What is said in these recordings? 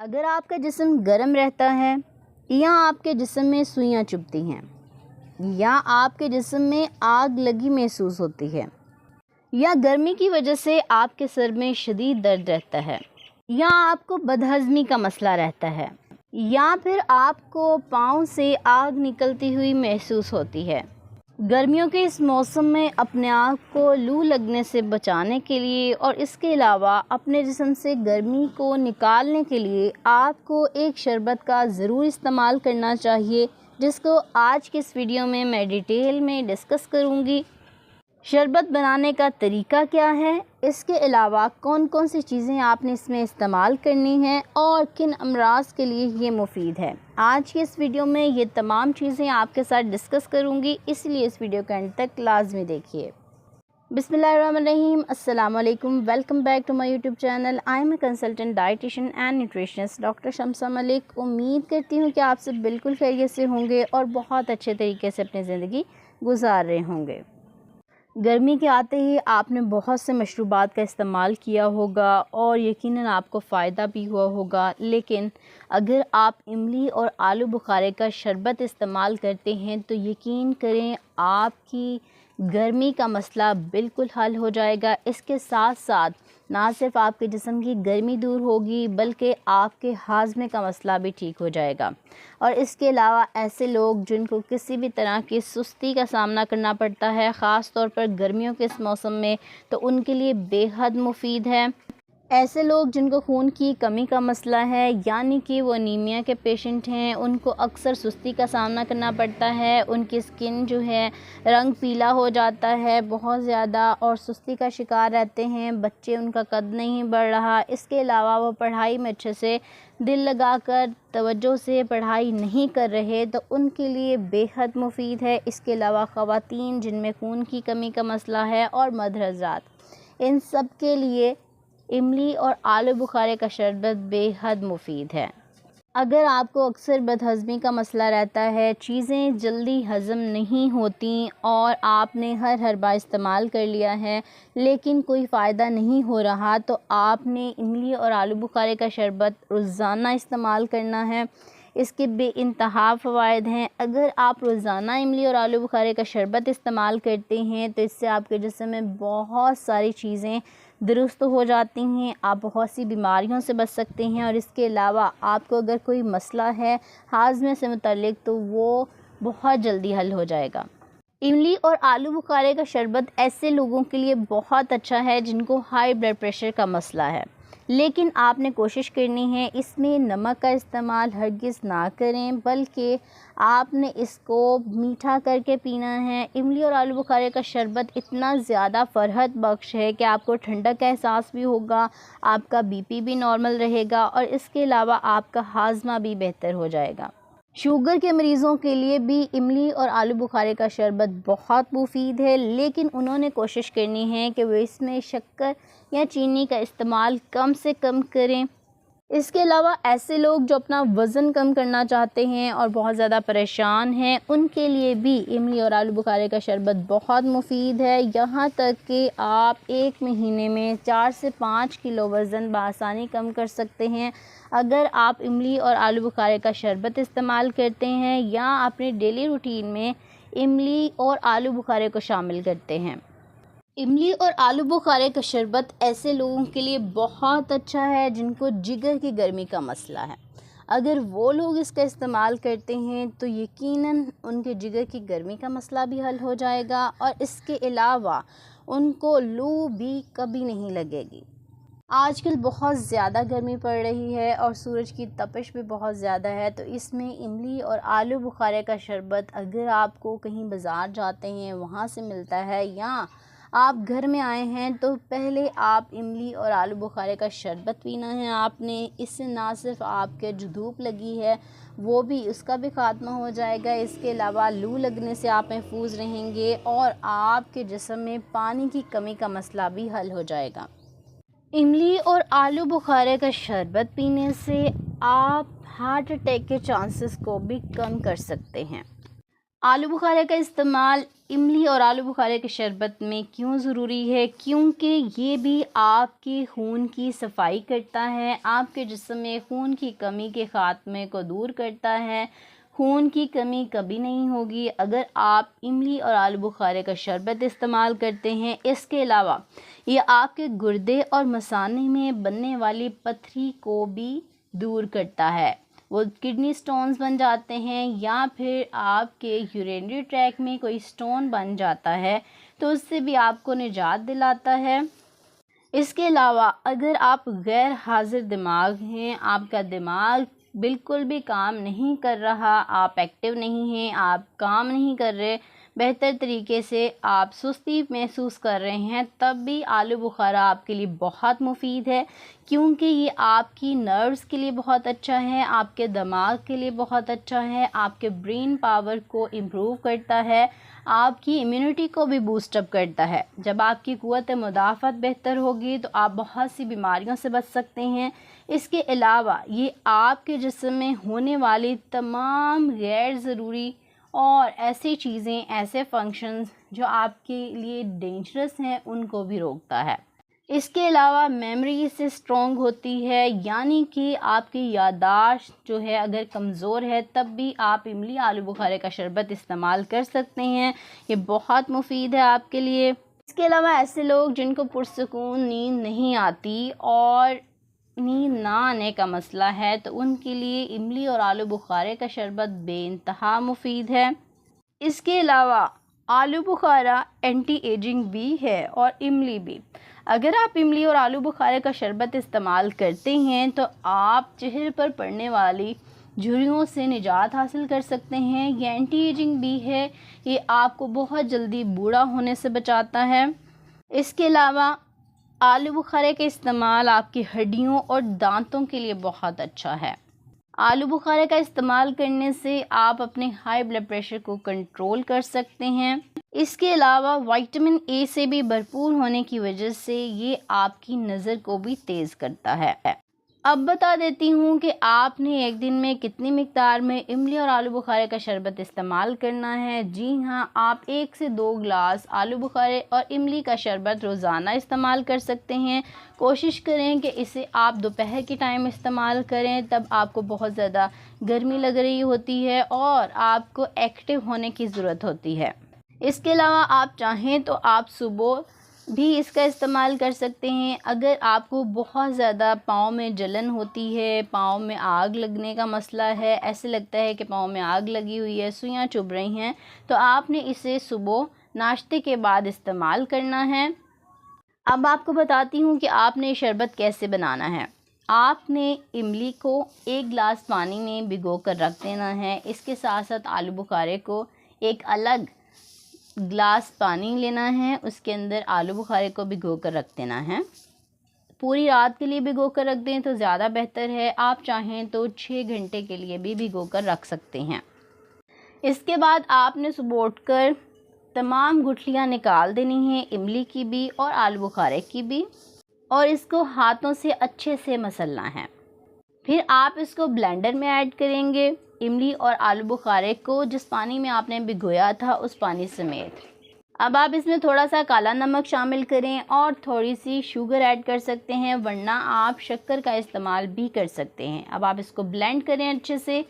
अगर आपका जिस्म गर्म रहता है या आपके जिस्म में सुइयां चुभती हैं या आपके जिस्म में आग लगी महसूस होती है या गर्मी की वजह से आपके सर में शदीद दर्द रहता है या आपको बदहज़मी का मसला रहता है या फिर आपको पाँव से आग निकलती हुई महसूस होती है। गर्मियों के इस मौसम में अपने आप को लू लगने से बचाने के लिए और इसके अलावा अपने जिस्म से गर्मी को निकालने के लिए आपको एक शरबत का ज़रूर इस्तेमाल करना चाहिए, जिसको आज की इस वीडियो में मैं डिटेल में डिस्कस करूँगी। शरबत बनाने का तरीका क्या है, इसके अलावा कौन कौन सी चीज़ें आपने इसमें इस्तेमाल करनी हैं और किन अमराज के लिए ये मुफीद है। आज की इस वीडियो में ये तमाम चीज़ें आपके साथ डिस्कस करूँगी, इसलिए इस वीडियो के अंत तक लाजमी देखिए। बिस्मिल्लाहिर्रहमानिर्रहीम, अस्सलाम वालेकुम, welcome back to my YouTube channel. I am a consultant dietitian and nutritionist doctor Shamsa Malik. उम्मीद करती हूँ कि आप सब बिल्कुल खैरियत से होंगे और बहुत अच्छे तरीके से अपनी ज़िंदगी गुजार रहे होंगे। गर्मी के आते ही आपने बहुत से मशरूबात का इस्तेमाल किया होगा और यकीनन आपको फ़ायदा भी हुआ होगा, लेकिन अगर आप इमली और आलू बुखारे का शरबत इस्तेमाल करते हैं तो यकीन करें आपकी गर्मी का मसला बिल्कुल हल हो जाएगा। इसके साथ साथ ना सिर्फ आपके जिस्म की गर्मी दूर होगी बल्कि आपके हाजमे का मसला भी ठीक हो जाएगा। और इसके अलावा ऐसे लोग जिनको किसी भी तरह की सुस्ती का सामना करना पड़ता है, ख़ास तौर पर गर्मियों के इस मौसम में, तो उनके लिए बेहद मुफीद है। ऐसे लोग जिनको खून की कमी का मसला है, यानी कि वो अनीमिया के पेशेंट हैं, उनको अक्सर सुस्ती का सामना करना पड़ता है, उनकी स्किन जो है रंग पीला हो जाता है बहुत ज़्यादा और सुस्ती का शिकार रहते हैं। बच्चे, उनका कद नहीं बढ़ रहा, इसके अलावा वो पढ़ाई में अच्छे से दिल लगाकर तवज्जो से पढ़ाई नहीं कर रहे, तो उनके लिए बेहद मुफीद है। इसके अलावा ख़वातीन जिनमें खून की कमी का मसला है और मर्द हज़रात, इन सब के लिए इमली और आलू बुखारे का शरबत बेहद मुफीद है। अगर आपको अक्सर बदहज़मी का मसला रहता है, चीज़ें जल्दी हज़म नहीं होती और आपने हर बार इस्तेमाल कर लिया है लेकिन कोई फ़ायदा नहीं हो रहा, तो आपने इमली और आलू बुखारे का शरबत रोज़ाना इस्तेमाल करना है। इसके बेइंतहा फ़वाइद हैं। अगर आप रोज़ाना इमली और आलू बुखारे का शरबत इस्तेमाल करते हैं तो इससे आपके जिस्म में बहुत सारी चीज़ें दुरुस्त हो जाती हैं, आप बहुत सी बीमारियों से बच सकते हैं। और इसके अलावा आपको अगर कोई मसला है हाज़मे से मुतल्लिक, तो वो बहुत जल्दी हल हो जाएगा। इमली और आलू बुखारे का शरबत ऐसे लोगों के लिए बहुत अच्छा है जिनको हाई ब्लड प्रेशर का मसला है, लेकिन आपने कोशिश करनी है इसमें नमक का इस्तेमाल हरगिज़ ना करें, बल्कि आपने इसको मीठा करके पीना है। इमली और आलू बुखारे का शरबत इतना ज़्यादा फ़रहत बख्श है कि आपको ठंडक का एहसास भी होगा, आपका बीपी भी नॉर्मल रहेगा और इसके अलावा आपका हाजमा भी बेहतर हो जाएगा। शुगर के मरीज़ों के लिए भी इमली और आलू बुखारे का शरबत बहुत मुफीद है, लेकिन उन्होंने कोशिश करनी है कि वो इसमें शक्कर या चीनी का इस्तेमाल कम से कम करें। इसके अलावा ऐसे लोग जो अपना वज़न कम करना चाहते हैं और बहुत ज़्यादा परेशान हैं, उनके लिए भी इमली और आलू बुखारे का शरबत बहुत मुफीद है। यहाँ तक कि आप एक महीने में 4 से 5 किलो वज़न बआसानी कम कर सकते हैं अगर आप इमली और आलू बुखारे का शरबत इस्तेमाल करते हैं या अपने डेली रूटीन में इमली और आलू बुखारे को शामिल करते हैं। इमली और आलू बुखारे का शरबत ऐसे लोगों के लिए बहुत अच्छा है जिनको जिगर की गर्मी का मसला है। अगर वो लोग इसका इस्तेमाल करते हैं तो यकीनन उनके जिगर की गर्मी का मसला भी हल हो जाएगा और इसके अलावा उनको लू भी कभी नहीं लगेगी। आजकल बहुत ज़्यादा गर्मी पड़ रही है और सूरज की तपिश भी बहुत ज़्यादा है, तो इसमें इमली और आलू बुखारे का शरबत अगर आपको कहीं बाज़ार जाते हैं वहाँ से मिलता है या आप घर में आए हैं, तो पहले आप इमली और आलू बुखारे का शरबत पीना है आपने। इससे ना सिर्फ आपके जो धूप लगी है वो भी, उसका भी ख़ात्मा हो जाएगा, इसके अलावा लू लगने से आप महफूज रहेंगे और आपके जिस्म में पानी की कमी का मसला भी हल हो जाएगा। इमली और आलू बुखारे का शरबत पीने से आप हार्ट अटैक के चांसेस को भी कम कर सकते हैं। आलू बुखारे का इस्तेमाल इमली और आलू बुखारे के शरबत में क्यों ज़रूरी है? क्योंकि ये भी आपके खून की सफाई करता है, आपके जिस्म में खून की कमी के ख़ात्मे को दूर करता है। खून की कमी कभी नहीं होगी अगर आप इमली और आलू बुखारे का शरबत इस्तेमाल करते हैं। इसके अलावा ये आपके गुर्दे और मसाने में बनने वाली पथरी को भी दूर करता है। वो किडनी स्टोन्स बन जाते हैं या फिर आपके यूरिनरी ट्रैक में कोई स्टोन बन जाता है तो उससे भी आपको निजात दिलाता है। इसके अलावा अगर आप गैर हाजिर दिमाग हैं, आपका दिमाग बिल्कुल भी काम नहीं कर रहा, आप एक्टिव नहीं हैं, आप काम नहीं कर रहे बेहतर तरीके से, आप सुस्ती महसूस कर रहे हैं, तब भी आलू बुखारा आपके लिए बहुत मुफीद है। क्योंकि ये आपकी नर्व्स के लिए बहुत अच्छा है, आपके दिमाग के लिए बहुत अच्छा है, आपके ब्रेन पावर को इम्प्रूव करता है, आपकी इम्यूनिटी को भी बूस्टअप करता है। जब आपकी क़ुव्वत मुदाफ़त बेहतर होगी तो आप बहुत सी बीमारियों से बच सकते हैं। इसके अलावा ये आपके जिस्म में होने वाली तमाम गैर ज़रूरी और ऐसी चीज़ें, ऐसे फंक्शंस जो आपके लिए डेंजरस हैं, उनको भी रोकता है। इसके अलावा मेमोरी इससे स्ट्रॉन्ग होती है, यानी कि आपकी याददाश्त जो है अगर कमज़ोर है तब भी आप इमली आलू बुखारे का शरबत इस्तेमाल कर सकते हैं। ये बहुत मुफीद है आपके लिए। इसके अलावा ऐसे लोग जिनको पुरसकून नींद नहीं आती और नींद ना आने का मसला है तो उनके लिए इमली और आलू बुखारे का शरबत बेइंतहा मुफीद है। इसके अलावा आलू बुखारा एंटी एजिंग भी है और इमली भी। अगर आप इमली और आलू बुखारे का शरबत इस्तेमाल करते हैं तो आप चेहरे पर पड़ने वाली झुर्रियों से निजात हासिल कर सकते हैं। ये एंटी एजिंग भी है, ये आपको बहुत जल्दी बूढ़ा होने से बचाता है। इसके अलावा आलू बुखारे का इस्तेमाल आपकी हड्डियों और दांतों के लिए बहुत अच्छा है। आलू बुखारे का इस्तेमाल करने से आप अपने हाई ब्लड प्रेशर को कंट्रोल कर सकते हैं। इसके अलावा विटामिन ए से भी भरपूर होने की वजह से ये आपकी नज़र को भी तेज़ करता है। अब बता देती हूँ कि आपने एक दिन में कितनी मिकदार में इमली और आलू बुखारे का शरबत इस्तेमाल करना है। जी हाँ, आप 1 से 2 गिलास आलू बुखारे और इमली का शरबत रोज़ाना इस्तेमाल कर सकते हैं। कोशिश करें कि इसे आप दोपहर के टाइम इस्तेमाल करें, तब आपको बहुत ज़्यादा गर्मी लग रही होती है और आपको एक्टिव होने की ज़रूरत होती है। इसके अलावा आप चाहें तो आप सुबह भी इसका इस्तेमाल कर सकते हैं। अगर आपको बहुत ज़्यादा पाँव में जलन होती है, पाँव में आग लगने का मसला है, ऐसे लगता है कि पाँव में आग लगी हुई है, सुइयाँ चुभ रही हैं, तो आपने इसे सुबह नाश्ते के बाद इस्तेमाल करना है। अब आपको बताती हूँ कि आपने शरबत कैसे बनाना है। आपने इमली को 1 गिलास पानी में भिगो कर रख देना है। इसके साथ साथ आलू बुखारे को एक अलग गिलास पानी लेना है, उसके अंदर आलू बुखारे को भिगो कर रख देना है। पूरी रात के लिए भिगो कर रख दें तो ज़्यादा बेहतर है। आप चाहें तो 6 घंटे के लिए भी भिगो कर रख सकते हैं। इसके बाद आपने सुबह उठकर तमाम गुठलियाँ निकाल देनी हैं, इमली की भी और आलू बुखारे की भी, और इसको हाथों से अच्छे से मसलना है। फिर आप इसको ब्लेंडर में ऐड करेंगे, इमली और आलू बुखारे को जिस पानी में आपने भिगोया था उस पानी समेत। अब आप इसमें थोड़ा सा काला नमक शामिल करें और थोड़ी सी शुगर ऐड कर सकते हैं, वरना आप शक्कर का इस्तेमाल भी कर सकते हैं। अब आप इसको ब्लेंड करें अच्छे से।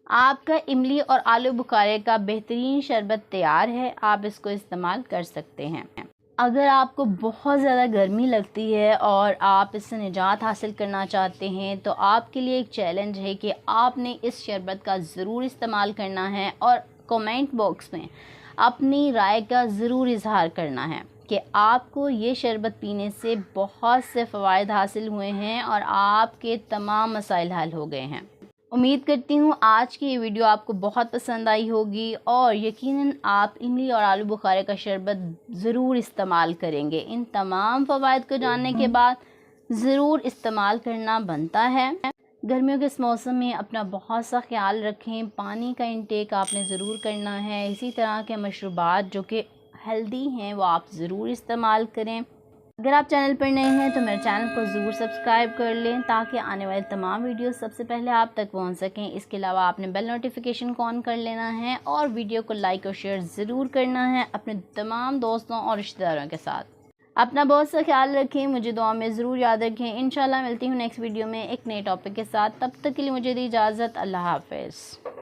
आपका इमली और आलू बुखारे का बेहतरीन शरबत तैयार है, आप इसको इस्तेमाल कर सकते हैं। अगर आपको बहुत ज़्यादा गर्मी लगती है और आप इससे निजात हासिल करना चाहते हैं तो आपके लिए एक चैलेंज है कि आपने इस शरबत का ज़रूर इस्तेमाल करना है और कमेंट बॉक्स में अपनी राय का ज़रूर इजहार करना है कि आपको ये शरबत पीने से बहुत से फ़वाइद हासिल हुए हैं और आपके तमाम मसाइल हल हो गए हैं। उम्मीद करती हूँ आज की ये वीडियो आपको बहुत पसंद आई होगी और यकीनन आप इमली और आलू बुखारे का शरबत ज़रूर इस्तेमाल करेंगे। इन तमाम फ़वाइद को जानने के बाद ज़रूर इस्तेमाल करना बनता है। गर्मियों के इस मौसम में अपना बहुत सा ख्याल रखें, पानी का इंटेक आपने ज़रूर करना है। इसी तरह के मशरूबात जो कि हेल्दी हैं वो आप ज़रूर इस्तेमाल करें। अगर आप चैनल पर नए हैं तो मेरे चैनल को ज़रूर सब्सक्राइब कर लें ताकि आने वाले तमाम वीडियो सबसे पहले आप तक पहुंच सकें। इसके अलावा आपने बेल नोटिफिकेशन को ऑन कर लेना है और वीडियो को लाइक और शेयर ज़रूर करना है अपने तमाम दोस्तों और रिश्तेदारों के साथ। अपना बहुत सा ख्याल रखें, मुझे दुआ में ज़रूर याद रखें। इंशाल्लाह मिलती हूँ नेक्स्ट वीडियो में एक नए टॉपिक के साथ। तब तक के लिए मुझे दी इजाज़त। अल्लाह हाफ़िज़।